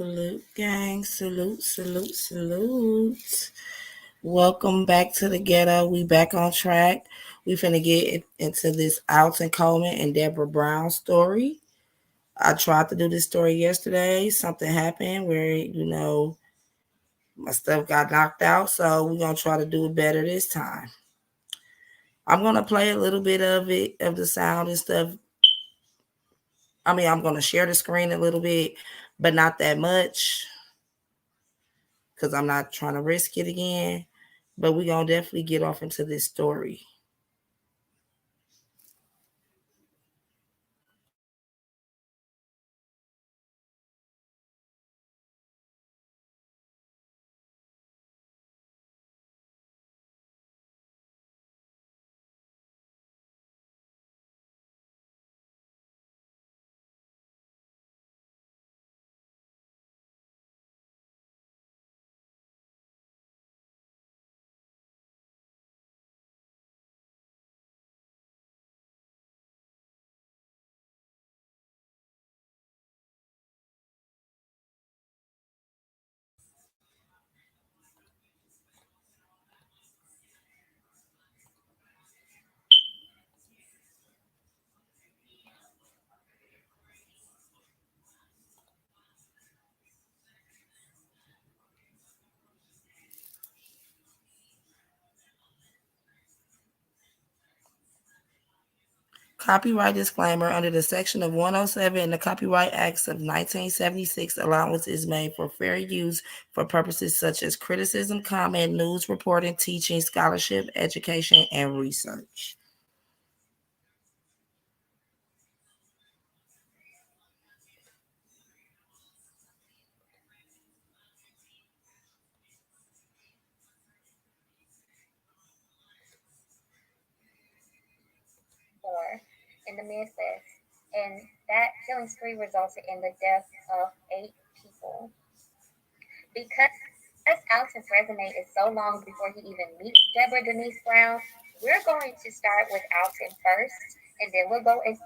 Salute, gang. Salute, salute, salute. Welcome back to the ghetto. We back on track. We finna get into this Alton Coleman and Deborah Brown story. I tried to do this story yesterday. Something happened where, my stuff got knocked out. So we're going to try to do it better this time. I'm going to play a little bit of it, of the sound and stuff. I'm going to share the screen a little bit, but not that much, because I'm not trying to risk it again. But we're going to definitely get off into this story. Copyright disclaimer: under the section of 107 in the Copyright Acts of 1976, allowance is made for fair use for purposes such as criticism, comment, news reporting, teaching, scholarship, education, and research. In the Midwest, and that killing spree resulted in the death of 8 people. Because Alton's resume is so long before he even meets Deborah Denise Brown, we're going to start with Alton first, and then we'll go into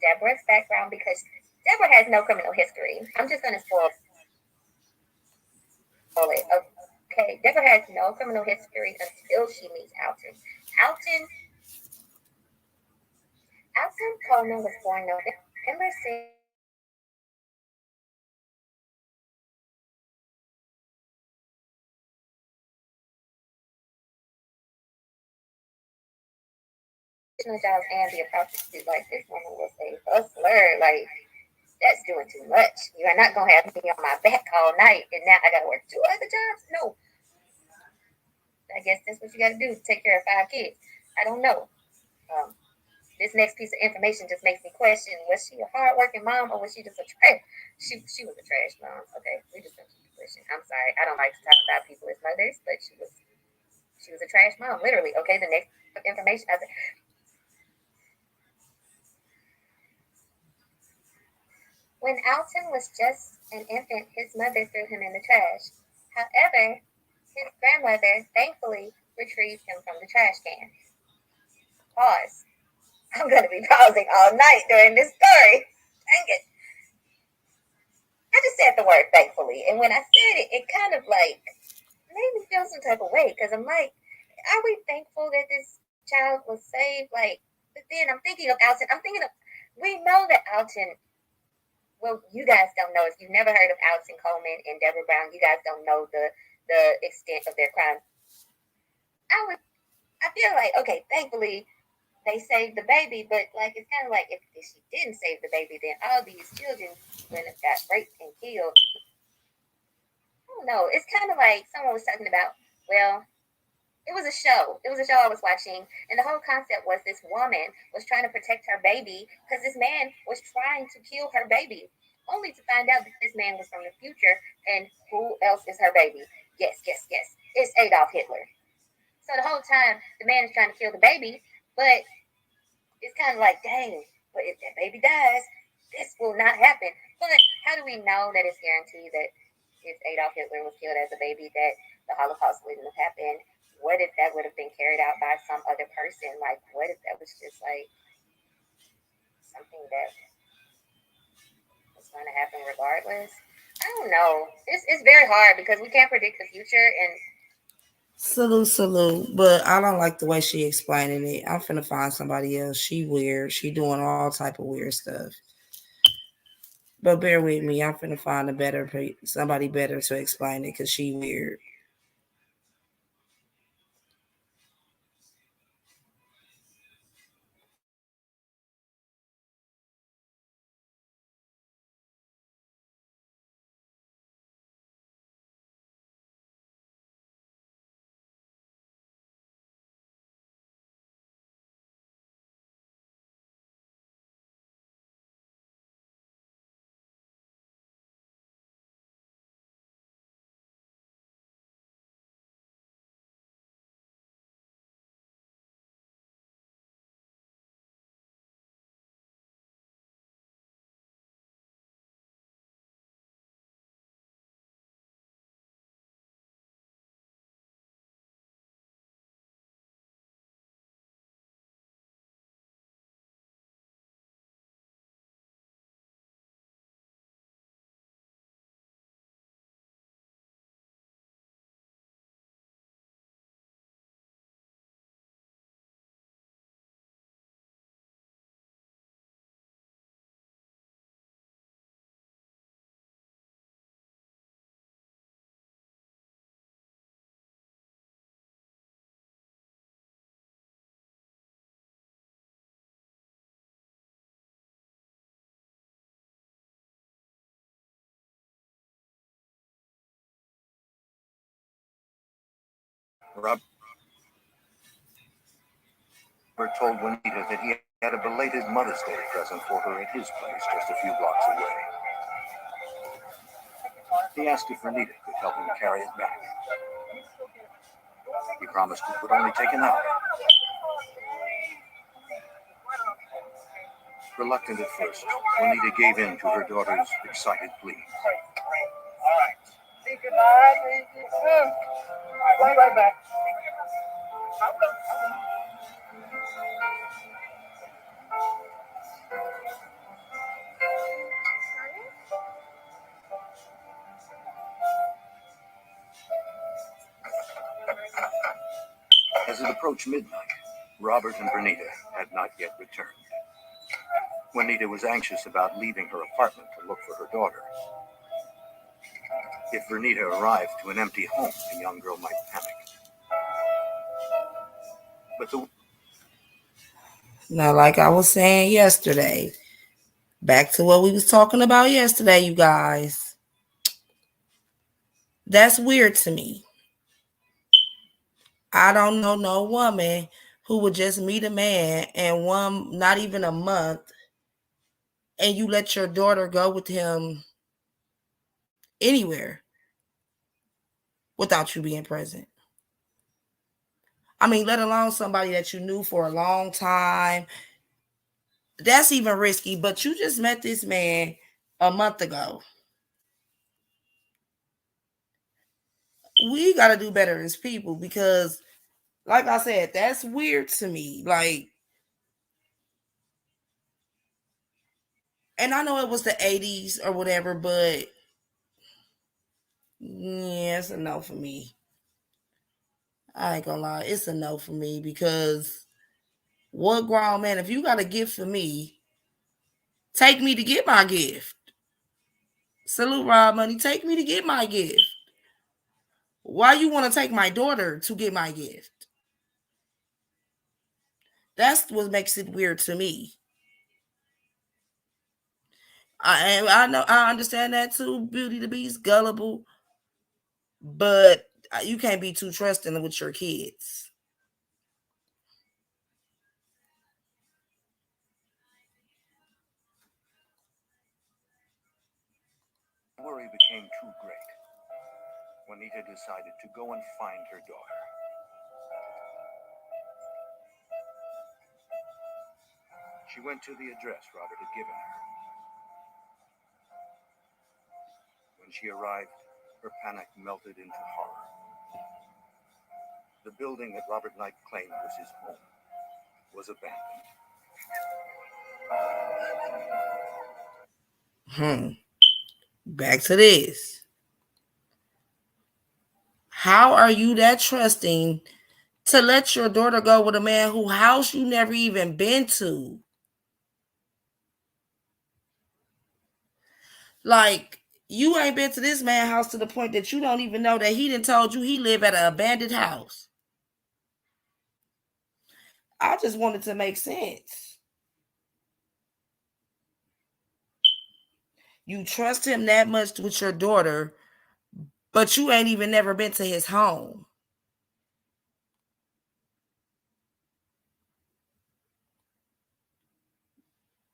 Deborah's background because Deborah has no criminal history. I'm just going to spoil it. Okay, Deborah has no criminal history until she meets Alton. Alton Coleman was born November 6th. Jobs and be a prostitute. Like, this woman was a hustler. Like, that's doing too much. You are not gonna have me on my back all night, and now I gotta work 2 other jobs. No, I guess that's what you gotta do. Take care of 5 kids. I don't know. Um, this next piece of information just makes me question: was she a hardworking mom, or was she just a trash? She was a trash mom. Okay, we just have to question. I'm sorry, I don't like to talk about people as mothers, but she was a trash mom, literally. Okay, the next information. When Alton was just an infant, his mother threw him in the trash. However, his grandmother thankfully retrieved him from the trash can. Pause. I'm going to be pausing all night during this story. Dang it. I just said the word thankfully, and when I said it, it kind of like made me feel some type of way because I'm like, are we thankful that this child was saved? Like, but then I'm thinking of Alton. We know that Alton, well, you guys don't know. If you've never heard of Alton Coleman and Deborah Brown, you guys don't know the extent of their crime. I feel like, okay, thankfully they saved the baby, but like it's kind of like if she didn't save the baby, then all these children would have got raped and killed. I don't know. It's kind of like someone was talking about. Well, it was a show. It was a show I was watching, and the whole concept was this woman was trying to protect her baby because this man was trying to kill her baby, only to find out that this man was from the future. And who else is her baby? Yes, yes, yes. It's Adolf Hitler. So the whole time, the man is trying to kill the baby, but it's kind of like, dang, but if that baby dies, this will not happen. But how do we know that it's guaranteed that if Adolf Hitler was killed as a baby, that the Holocaust wouldn't have happened? What if that would have been carried out by some other person? Like, what if that was just like something that was going to happen regardless? I don't know. It's very hard because we can't predict the future, and Salute, salute. But I don't like the way she explaining it. I'm finna find somebody else. She weird. She doing all type of weird stuff. But bear with me. I'm finna find a better somebody better to explain it because she weird. Robert told Juanita that he had a belated Mother's Day present for her at his place just a few blocks away. He asked if Juanita could help him carry it back. He promised it would only take an hour. Reluctant at first, Juanita gave in to her daughter's excited pleas. all right. Say goodbye, baby. I'll be right back. As it approached midnight, Robert and Bernita had not yet returned. Juanita was anxious about leaving her apartment to look for her daughter. If Bernita arrived to an empty home, the young girl might panic. But the Now, like I was saying yesterday, back to what we was talking about yesterday, you guys. That's weird to me. I don't know no woman who would just meet a man and one not even a month and you let your daughter go with him anywhere without you being present. I mean, let alone somebody that you knew for a long time. That's even risky, but you just met this man a month ago. We got to do better as people because, like I said, that's weird to me. Like, and I know it was the 80s or whatever, but yeah, it's a no for me. I ain't gonna lie, it's a no for me because what grown man, if you got a gift for me, take me to get my gift. Salute Rob Money, take me to get my gift. Why you want to take my daughter to get my gift? That's what makes it weird to me. I know I understand that too. Beauty the Beast, gullible, but you can't be too trusting with your kids. worry became too great. Juanita decided to go and find her daughter. She went to the address Robert had given her. When she arrived, her panic melted into horror. The building that Robert Knight claimed was his home was abandoned. Hmm. Back to this. How are you that trusting to let your daughter go with a man whose house you never even been to? Like, you ain't been to this man's house to the point that you don't even know that he done told you he live at an abandoned house. I just wanted to make sense. You trust him that much with your daughter, but you ain't even never been to his home.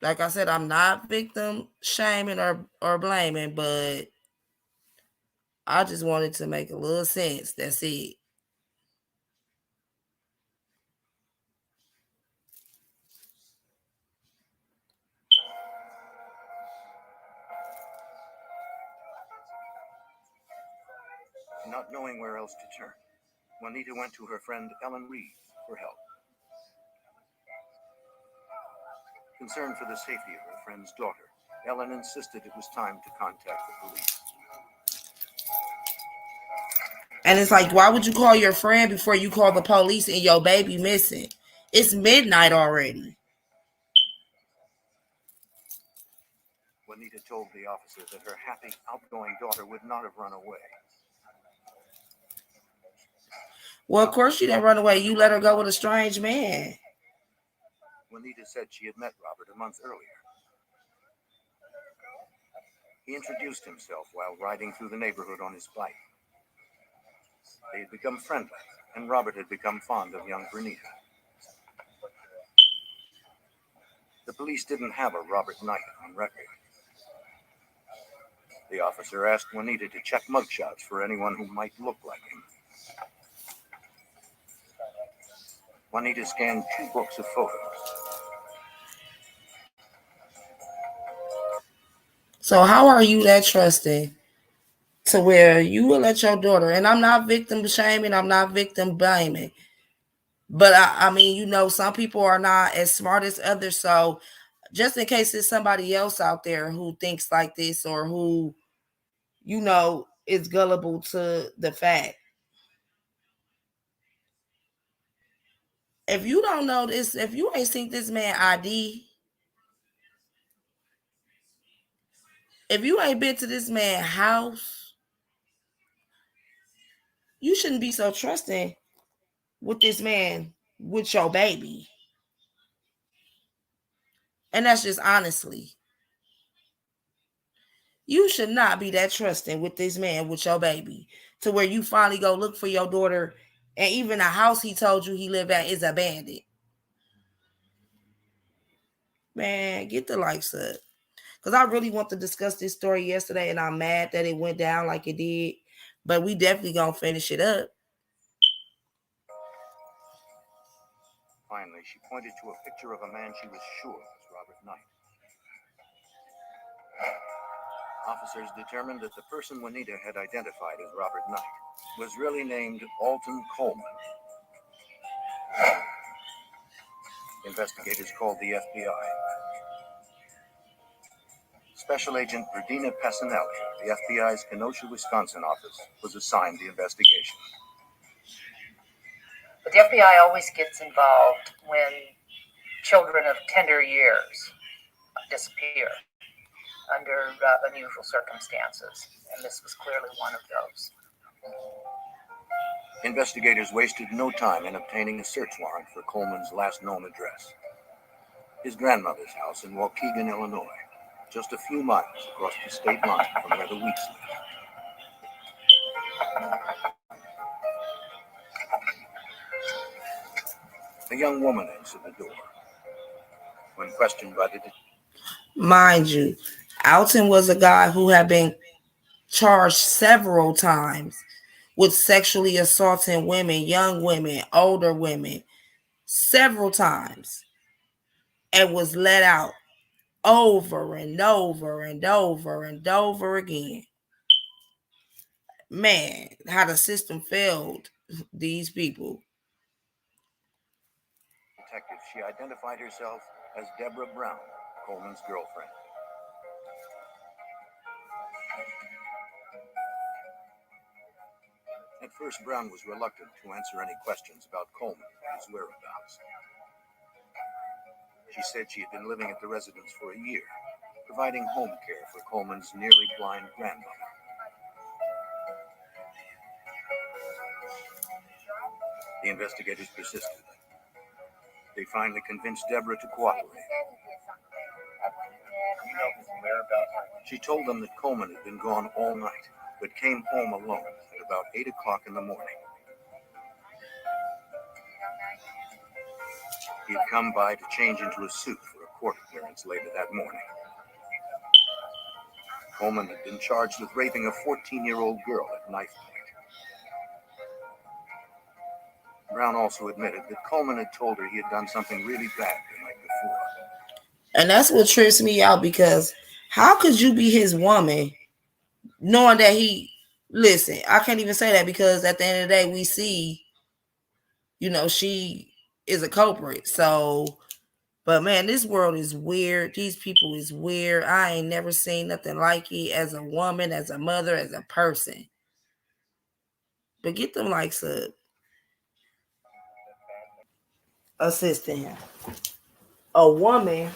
Like I said, I'm not victim shaming or blaming, but I just wanted to make a little sense. That's it. Not knowing where else to turn, Juanita went to her friend Ellen Reeves for help. Concerned for the safety of her friend's daughter, Ellen insisted it was time to contact the police. And it's like, why would you call your friend before you call the police and your baby missing? It's midnight already. Juanita told the officer that her happy, outgoing daughter would not have run away. Well, of course she didn't run away. You let her go with a strange man. Juanita said she had met Robert a month earlier. He introduced himself while riding through the neighborhood on his bike. They had become friendly, and Robert had become fond of young Juanita. The police didn't have a Robert Knight on record. The officer asked Juanita to check mugshots for anyone who might look like him. Juanita scanned 2 books of photos. So how are you that trusting to where you will let your daughter, and I'm not victim shaming, I'm not victim blaming, but I mean, some people are not as smart as others. So just in case there's somebody else out there who thinks like this or who, is gullible to the fact. If you don't know this, if you ain't seen this man ID, if you ain't been to this man's house, you shouldn't be so trusting with this man with your baby. And that's just honestly. You should not be that trusting with this man with your baby to where you finally go look for your daughter and even the house he told you he lived at is abandoned. Man, get the likes up. Because I really want to discuss this story yesterday and I'm mad that it went down like it did. But we definitely going to finish it up. Finally, she pointed to a picture of a man she was sure was Robert Knight. Officers determined that the person Juanita had identified as Robert Knight was really named Alton Coleman. Investigators called the FBI. Special Agent Verdina Passanelli, the FBI's Kenosha, Wisconsin office, was assigned the investigation. But the FBI always gets involved when children of tender years disappear under unusual circumstances, and this was clearly one of those. Investigators wasted no time in obtaining a search warrant for Coleman's last known address, his grandmother's house in Waukegan, Illinois, just a few miles across the state line from where the Weekls lived. A young woman answered the door. When questioned by the Mind you, Alton was a guy who had been charged several times with sexually assaulting women, young women, older women, several times, and was let out over and over and over and over again. Man, how the system failed these people. detective, she identified herself as Debra Brown, Coleman's girlfriend. At first, Brown was reluctant to answer any questions about Coleman and his whereabouts. She said she had been living at the residence for a year, providing home care for Coleman's nearly blind grandmother. The investigators persisted. They finally convinced Debra to cooperate. She told them that Coleman had been gone all night, but came home alone at about 8 o'clock in the morning. He had come by to change into a suit for a court appearance later that morning. Coleman had been charged with raping a 14-year-old girl at knife point. Brown also admitted that Coleman had told her he had done something really bad the night before. And that's what trips me out, because how could you be his woman knowing that listen, I can't even say that, because at the end of the day, we see, she is a culprit. So, but man, this world is weird. These people is weird. I ain't never seen nothing like it as a woman, as a mother, as a person. But get them likes up. Assisting him. A woman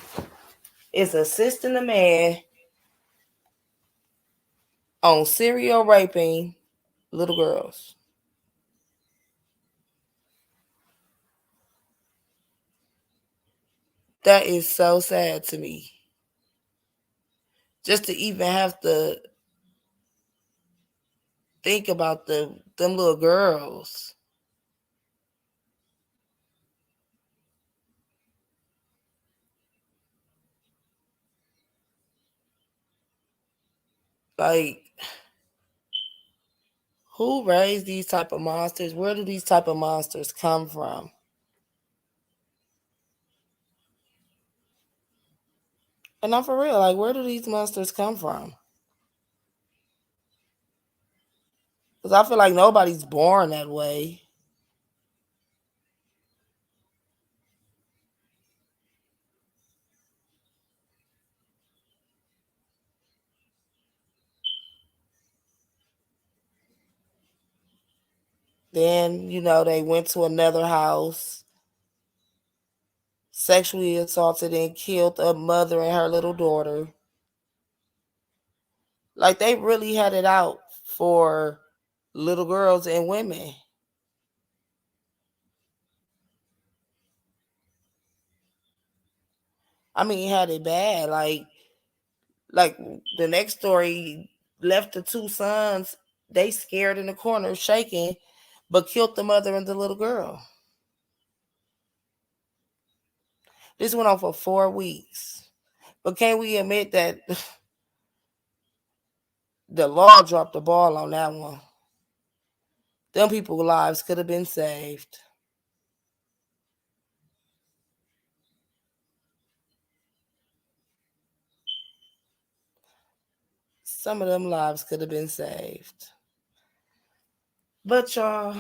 is assisting a man on serial raping little girls. That is so sad to me. Just to even have to think about them little girls. Like, who raised these type of monsters? Where do these type of monsters come from? And I'm for real, like, where do these monsters come from? Because I feel like nobody's born that way. Then, they went to another house, sexually assaulted and killed a mother and her little daughter. Like, they really had it out for little girls and women. I mean, he had it bad. Like the next story, left the two sons, they scared in the corner, shaking, but killed the mother and the little girl. This went on for 4 weeks. But can we admit that the law dropped the ball on that one? Them people's lives could have been saved. Some of them lives could have been saved. But y'all,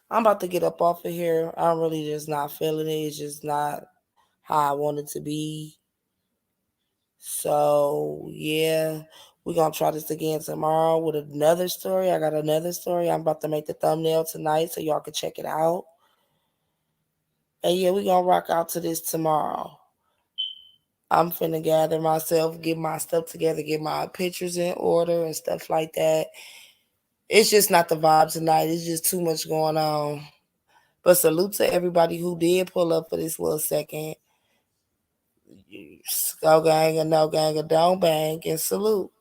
I'm about to get up off of here. I'm really just not feeling it. It's just not how I want it to be. So, yeah, we're going to try this again tomorrow with another story. I got another story. I'm about to make the thumbnail tonight so y'all can check it out. And yeah, we're going to rock out to this tomorrow. I'm finna gather myself, get my stuff together, get my pictures in order and stuff like that. It's just not the vibe tonight. It's just too much going on. But salute to everybody who did pull up for this little second. Go gang or no gang or don't bang, and salute.